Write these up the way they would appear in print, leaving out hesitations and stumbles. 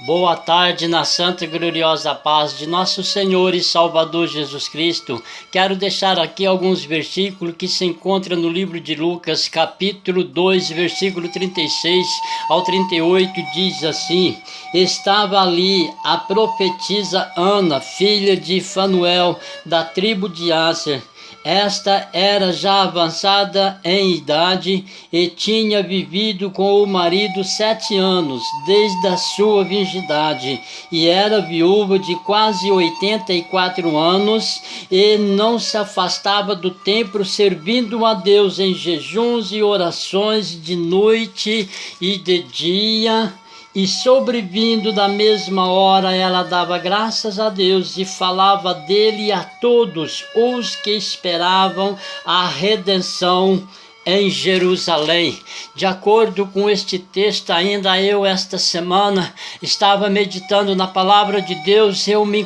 Boa tarde, na santa e gloriosa paz de nosso Senhor e Salvador Jesus Cristo. Quero deixar aqui alguns versículos que se encontram no livro de Lucas, capítulo 2, versículo 36 ao 38, diz assim: Estava ali a profetisa Ana, filha de Fanuel, da tribo de Aser. Esta era já avançada em idade e tinha vivido com o marido 7 anos, desde a sua virgindade, e era viúva de quase 84 anos, e não se afastava do templo, servindo a Deus em jejuns e orações de noite e de dia. E sobrevindo da mesma hora, ela dava graças a Deus e falava dele a todos os que esperavam a redenção em Jerusalém. De acordo com este texto, ainda eu esta semana estava meditando na palavra de Deus. Eu me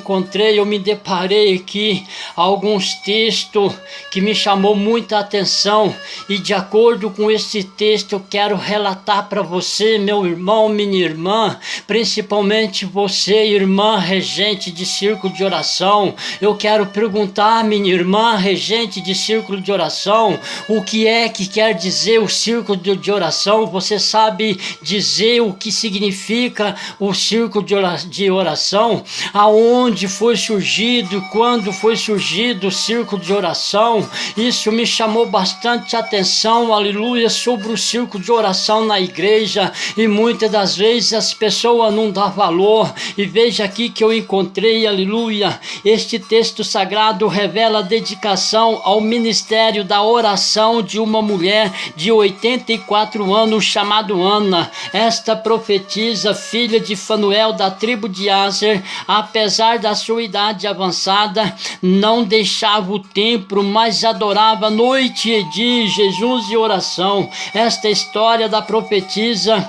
deparei aqui alguns textos que me chamou muita atenção, e de acordo com este texto eu quero relatar para você, meu irmão, minha irmã, principalmente você, irmã regente de círculo de oração. Eu quero perguntar, minha irmã regente de círculo de oração, o que é que quer dizer o círculo de oração? Você sabe dizer o que significa o círculo de oração? Aonde foi surgido, quando foi surgido o círculo de oração? Isso me chamou bastante atenção, aleluia, sobre o círculo de oração na igreja, e muitas das vezes as pessoas não dão valor. E veja aqui que eu encontrei, aleluia, este texto sagrado revela a dedicação ao ministério da oração de uma mulher de 84 anos chamado Ana. Esta profetisa, filha de Fanuel, da tribo de Aser, apesar da sua idade avançada, não deixava o templo, mas adorava noite e dia, jejuns e oração. Esta história da profetisa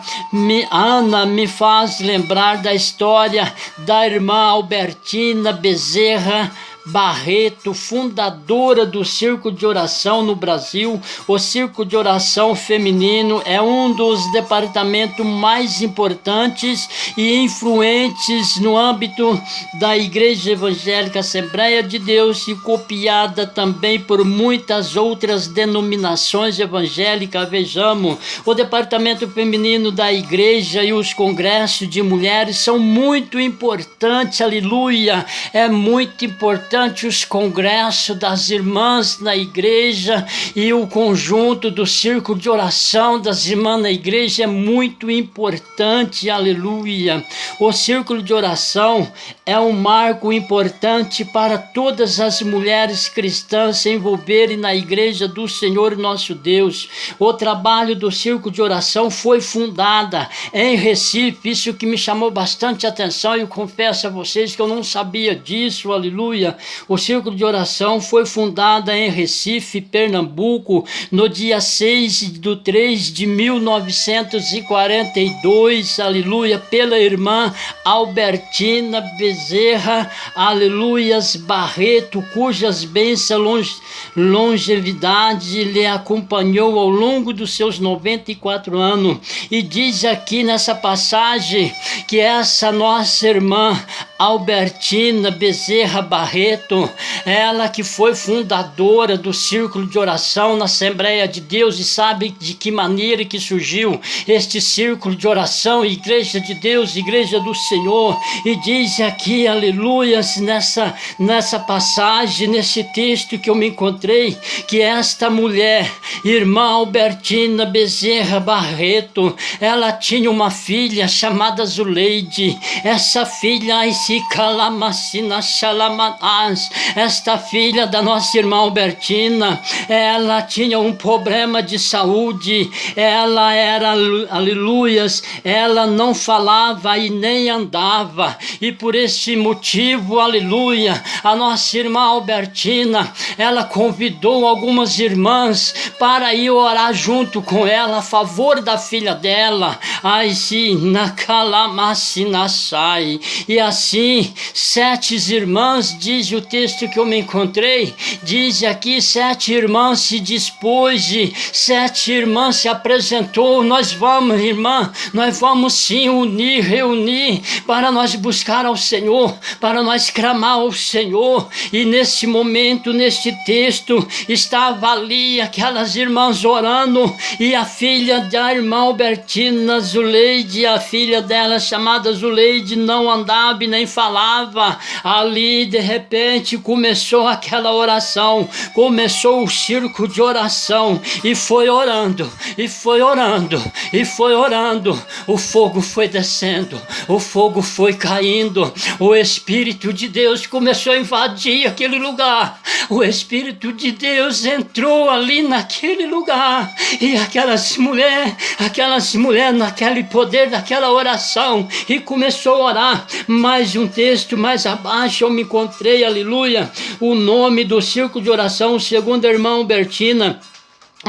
Ana me faz lembrar da história da irmã Albertina Bezerra Barreto, fundadora do Círculo de Oração no Brasil. O Círculo de Oração Feminino é um dos departamentos mais importantes e influentes no âmbito da Igreja Evangélica Assembleia de Deus, e copiada também por muitas outras denominações evangélicas. Vejamos, o departamento feminino da igreja e os congressos de mulheres são muito importantes, aleluia. É muito importante os congressos das irmãs na igreja, e o conjunto do círculo de oração das irmãs na igreja é muito importante, aleluia. O círculo de oração é um marco importante para todas as mulheres cristãs se envolverem na igreja do Senhor nosso Deus. O trabalho do círculo de oração foi fundada em Recife, isso que me chamou bastante atenção, e eu confesso a vocês que eu não sabia disso, aleluia. O Círculo de Oração foi fundado em Recife, Pernambuco, no dia 6/3/1942, aleluia, pela irmã Albertina Bezerra, aleluias, Barreto, cujas bênçãos longevidade lhe acompanhou ao longo dos seus 94 anos. E diz aqui nessa passagem que essa nossa irmã Albertina Bezerra Barreto, ela que foi fundadora do Círculo de Oração na Assembleia de Deus. E sabe de que maneira que surgiu este Círculo de Oração? Igreja de Deus, Igreja do Senhor. E diz aqui, aleluia, nessa passagem, nesse texto que eu me encontrei, que esta mulher, irmã Albertina Bezerra Barreto, ela tinha uma filha chamada Zuleide. Essa filha, esta filha da nossa irmã Albertina, ela tinha um problema de saúde. Ela era, aleluias, ela não falava e nem andava, e por esse esse motivo, aleluia, a nossa irmã Albertina, ela convidou algumas irmãs para ir orar junto com ela a favor da filha dela. Ai, sim, na calamassina sai. E assim, 7 irmãs, diz o texto que eu me encontrei, diz aqui, 7 irmãs se dispôs, 7 irmãs se apresentou. Nós vamos, irmã, nós vamos sim unir, reunir, para nós buscar ao Senhor, para nós clamar ao Senhor. E nesse momento, neste texto, estava ali aquelas irmãs orando, e a filha da irmã Albertina, Zuleide, a filha dela chamada Zuleide, não andava e nem falava. Ali de repente começou aquela oração, começou o círculo de oração, e foi orando, e foi orando, e foi orando. O fogo foi descendo, o fogo foi caindo, o Espírito de Deus começou a invadir aquele lugar, o Espírito de Deus entrou ali naquele lugar, e aquelas mulheres naquele poder daquela oração, e começou a orar. Mais um texto mais abaixo eu me encontrei, aleluia, o nome do círculo de oração, segundo a irmã Albertina,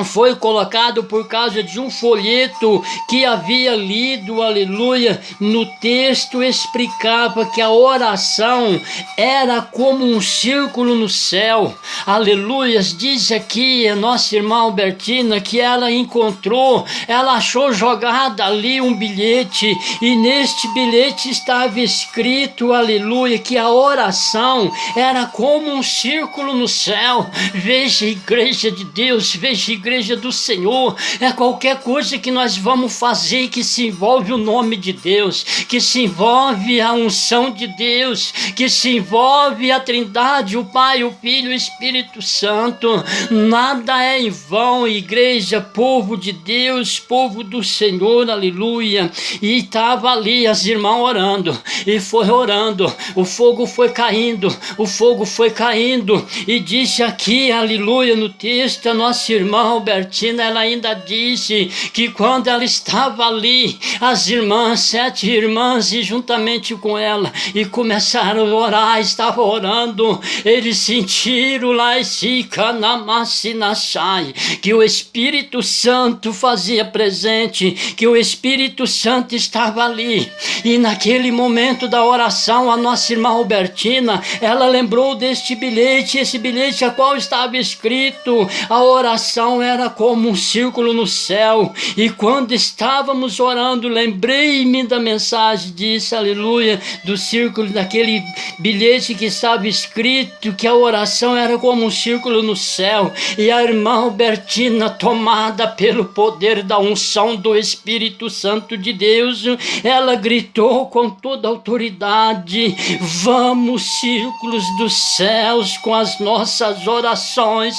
foi colocado por causa de um folheto que havia lido, aleluia. No texto explicava que a oração era como um círculo no céu, aleluia. Diz aqui a nossa irmã Albertina que ela encontrou, ela achou jogada ali um bilhete, e neste bilhete estava escrito, aleluia, que a oração era como um círculo no céu. Veja, igreja de Deus, veja, igreja do Senhor, é qualquer coisa que nós vamos fazer que se envolve o nome de Deus, que se envolve a unção de Deus, que se envolve a Trindade, o Pai, o Filho e o Espírito Santo. Nada é em vão, igreja, povo de Deus, povo do Senhor, aleluia. E estava ali as irmãs orando, e foi orando, o fogo foi caindo, o fogo foi caindo, e disse aqui, aleluia, no texto, a nossa irmã Albertina, ela ainda disse que quando ela estava ali, as irmãs, 7 irmãs, e juntamente com ela, e começaram a orar, estavam orando, eles sentiram lá esse canamassinassai, que o Espírito Santo fazia presente, que o Espírito Santo estava ali. E naquele momento da oração, a nossa irmã Albertina, ela lembrou deste bilhete, esse bilhete a qual estava escrito, a oração era como um círculo no céu. E quando estávamos orando, lembrei-me da mensagem, disse, aleluia, do círculo, daquele bilhete que estava escrito que a oração era como um círculo no céu. E a irmã Albertina, tomada pelo poder da unção do Espírito Santo de Deus, ela gritou com toda a autoridade: vamos, círculos dos céus, com as nossas orações,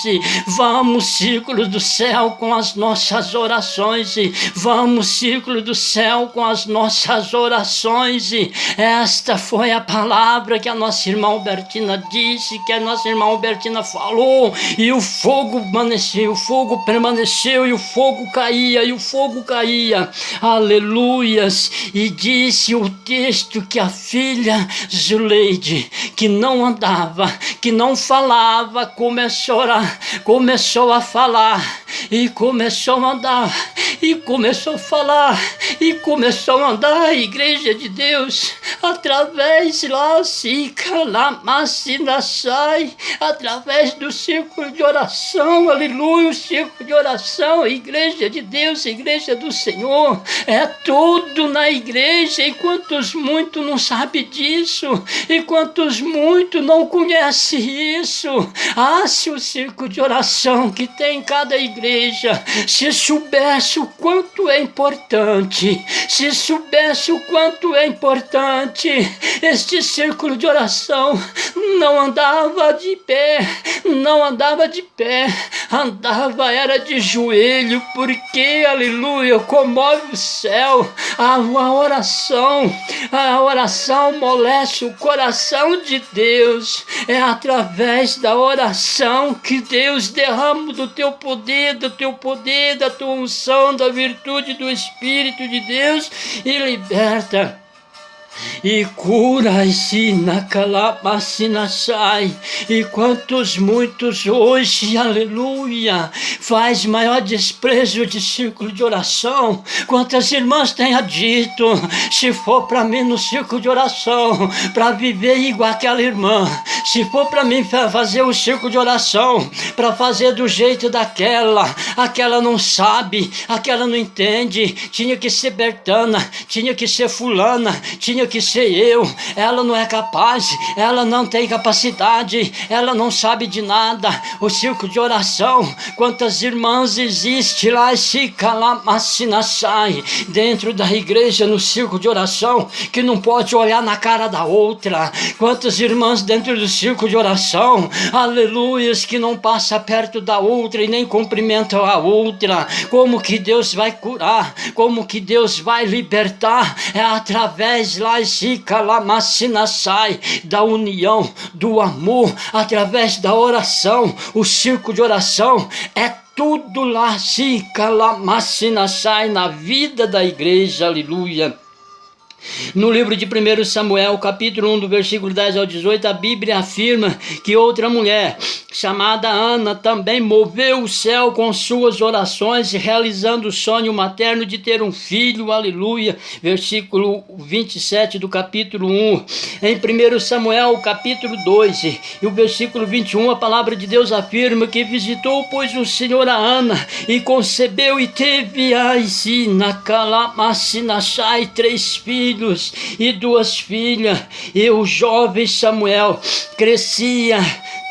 vamos, círculos do céu, com as nossas orações, vamos, círculo do céu, com as nossas orações. Esta foi a palavra que a nossa irmã Albertina disse, que a nossa irmã Albertina falou, e o fogo permaneceu, o fogo permaneceu, e o fogo caía, e o fogo caía, aleluias. E disse o texto que a filha Zuleide, que não andava, que não falava, começou a falar, e começou a andar, e começou a falar, e começou a andar, igreja de Deus, através lá, sai, através do círculo de oração, aleluia, o círculo de oração, igreja de Deus, igreja do Senhor, é tudo na igreja. E quantos muitos não sabem disso, e quantos muitos não conhecem isso. Se o círculo de oração que tem em cada igreja, se soubesse o quanto é importante, se soubesse o quanto é importante, este círculo de oração não andava de pé, não andava de pé, andava era de joelho, porque, aleluia, comove o céu. A oração molesta o coração de Deus. É através da oração que Deus derrama do teu poder, da tua unção, da virtude do Espírito de Deus, e liberta. e cura e na calabacina sai. E quantos muitos hoje, aleluia, faz maior desprezo de círculo de oração. Quantas irmãs tenha dito, se for para mim no círculo de oração, para viver igual aquela irmã, se for para mim fazer um círculo de oração, para fazer do jeito daquela, aquela não sabe, aquela não entende, tinha que ser Bertana, tinha que ser fulana, tinha que ser eu, ela não é capaz, ela não tem capacidade, ela não sabe de nada. O círculo de oração, quantas irmãs existe lá, se calamacina sai, dentro da igreja, no círculo de oração, que não pode olhar na cara da outra. Quantas irmãs dentro do círculo de oração, aleluias, que não passa perto da outra e nem cumprimenta a outra. Como que Deus vai curar? Como que Deus vai libertar? É através lá se calamacina sai, da união, do amor, através da oração. O círculo de oração é tudo lá se calamacina sai na vida da igreja, aleluia. No livro de 1 Samuel, capítulo 1, do versículo 10 ao 18, a Bíblia afirma que outra mulher, chamada Ana, também moveu o céu com suas orações, realizando o sonho materno de ter um filho, aleluia. Versículo 27 do capítulo 1. Em 1 Samuel, capítulo 2, e o versículo 21, a palavra de Deus afirma que visitou, pois, o Senhor a Ana, e concebeu e teve na calabacina sai 3 filhos e 2 filhas, e o jovem Samuel crescia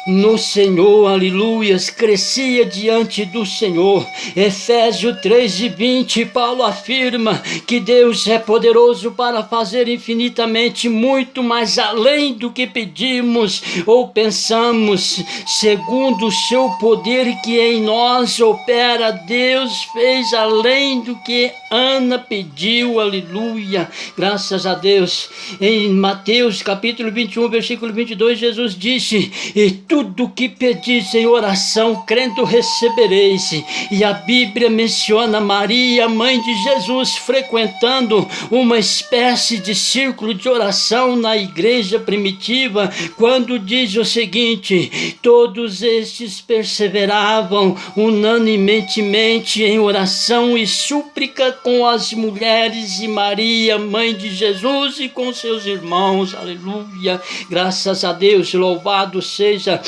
no Senhor, aleluias, crescia diante do Senhor. Efésios 3:20, Paulo afirma que Deus é poderoso para fazer infinitamente muito mais além do que pedimos ou pensamos, segundo o seu poder que em nós opera. Deus fez além do que Ana pediu, aleluia, graças a Deus. Em Mateus capítulo 21, versículo 22, Jesus disse: e tudo que pedis em oração, crendo recebereis. E a Bíblia menciona Maria, mãe de Jesus, frequentando uma espécie de círculo de oração na igreja primitiva, quando diz o seguinte: todos estes perseveravam unanimemente em oração e súplica com as mulheres e Maria, mãe de Jesus, e com seus irmãos, aleluia, graças a Deus, louvado seja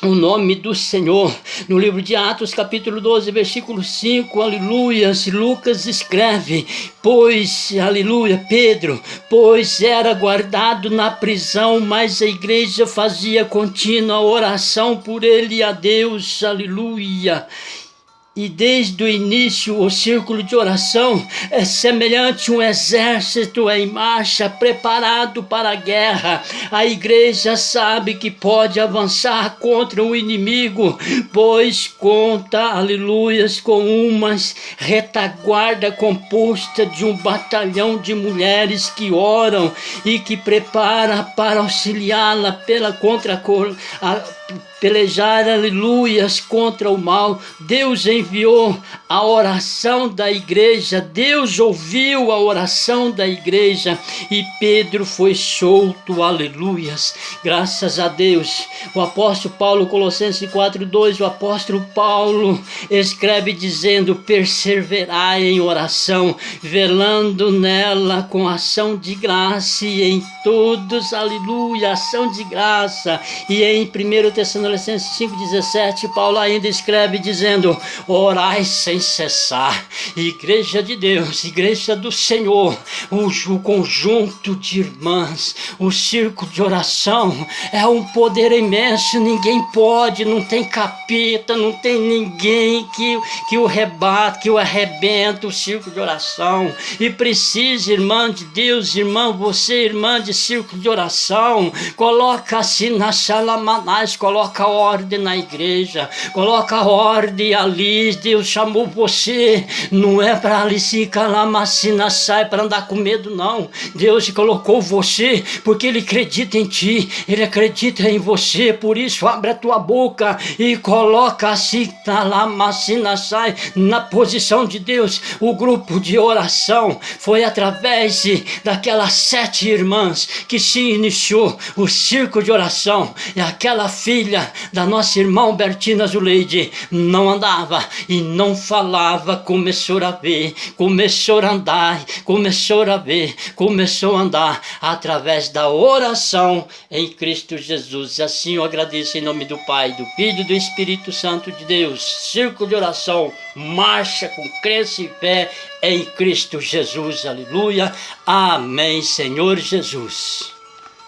o nome do Senhor. No livro de Atos, capítulo 12, versículo 5, aleluia, Lucas escreve: pois, aleluia, Pedro, pois era guardado na prisão, mas a igreja fazia contínua oração por ele a Deus, aleluia. E desde o início, o círculo de oração é semelhante a um exército em marcha, preparado para a guerra. A igreja sabe que pode avançar contra o inimigo, pois conta, aleluias, com uma retaguarda composta de um batalhão de mulheres que oram e que prepara para auxiliá-la pelejar, aleluias, contra o mal. Deus enviou a oração da igreja, Deus ouviu a oração da igreja e Pedro foi solto, aleluias, graças a Deus. O apóstolo Paulo, Colossenses 4:2, o apóstolo Paulo escreve dizendo: perseverai em oração, velando nela com ação de graça e em todos, aleluia, ação de graça. E em 1 Tessalonicenses 5:17, Paulo ainda escreve dizendo: orai sem cessar. Igreja de Deus, igreja do Senhor, o conjunto de irmãs, o círculo de oração é um poder imenso. Ninguém pode, não tem capeta, não tem ninguém que o rebate, que o arrebenta o círculo de oração. E precisa, irmã de Deus, irmã, você, irmã de círculo de oração, coloca-se na Xalamanás, coloca ordem na igreja, coloca ordem ali. Deus chamou você, não é para ali se calamacina, sai para andar com medo, não. Deus colocou você porque Ele acredita em ti, Ele acredita em você. Por isso abre a tua boca e coloca assim, calamacina, sai na posição de Deus. O grupo de oração foi através daquelas 7 irmãs que se iniciou o círculo de oração. E aquela filha da nossa irmã Albertina Zuleide não andava e não falava, começou a ver, começou a andar, começou a ver, começou a andar através da oração em Cristo Jesus. Assim eu agradeço em nome do Pai, do Filho e do Espírito Santo de Deus. Círculo de oração, marcha com crença e fé em Cristo Jesus. Aleluia. Amém, Senhor Jesus.